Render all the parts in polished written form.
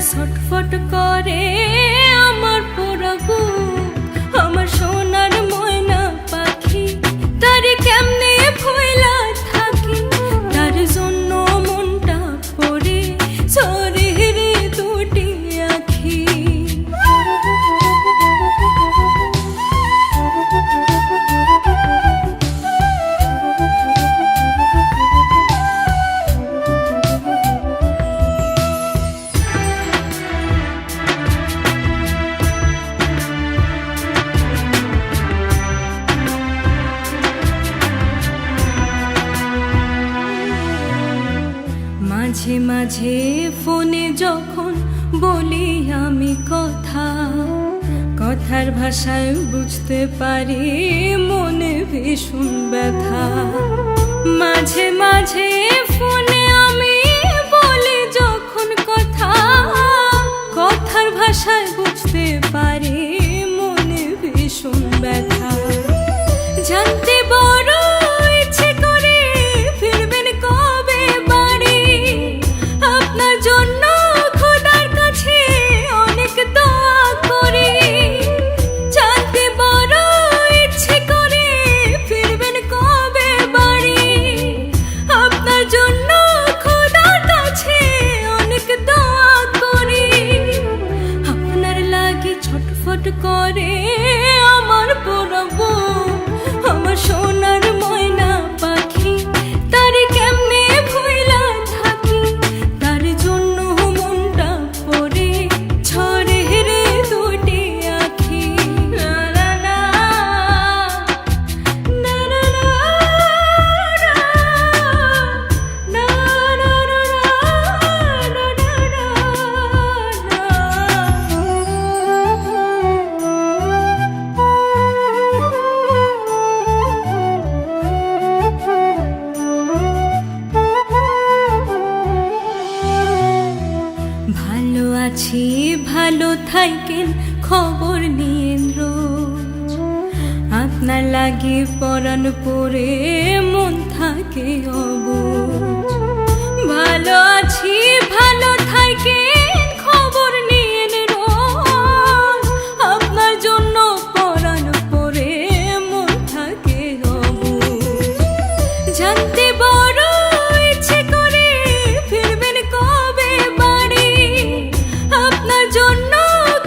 ছটফট করে আমার পোড়া বুক, আমার সোনার ময়না পাখি, তারে কেমনে ভুইলা থাকি, তার জন্য মনটা পড়ে ঝরে রে দুটি আখি। মাঝে মাঝে ফোনে যখন বলি আমি কথা, কথার ভাষায় বুঝতে পারি মনে ভীষণ ব্যথা। মাঝে মাঝে ফোনে আমি বলি যখন কথা, কথার ভাষায় বুঝতে পারি মনে ভীষণ ব্যথা। জানতে বড় ইচ্ছে করে ফিরবেন কবে বাড়ি, আপনার জন্য খোদার কাছে অনেক দোয়া করি। জানতে বড় ইচ্ছে করে ফিরবেন কবে বাড়ি, আপনার জন্য খোদার কাছে অনেক দোয়া করি। আপনার লাগি ছটফট করে আমার পোড়া বুক, আমার সোনার ময়না পাখি, তারে কেমনে ভুইলা থাকি, তার জন্য মনটা পড়ে ঝরে রে দুটি আখি। না না না না না না না ভালো আছি ভালো থাকেন খবর নিয়েন রোজ, আপনার লাগি পরাণ পড়ে মন থাকে অবুঝ। ভালো আছি ভালো থাকেন খবর নিয়েন রোজ, আপনার জন্য পরাণ পড়ে মন থাকে অবুঝ। জানতে বড় ইচ্ছে করে ফিরবেন কবে বাড়ি, আপনার জন্য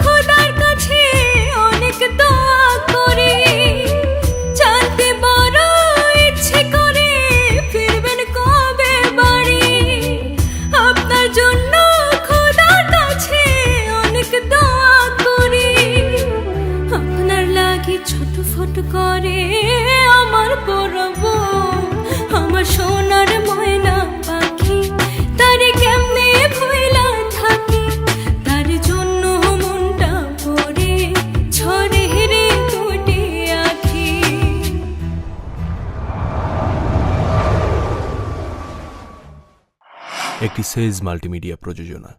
খোদার কাছে অনেক দোয়া করি। জানতে বড় ইচ্ছে করে ফিরবেন কবে বাড়ি, আপনার জন্য খোদার কাছে অনেক দোয়া করি। আপনার লাগি ছটফট করে আমার পোড়া বুক, আমার সোনার ময়না পাখি, তারে কেমনে ভুইলা থাকি, তার জন্য মনটা পড়ে ঝরে রে দুটি আখি। একটি সেজ মাল্টিমিডিয়া প্রযোজনা।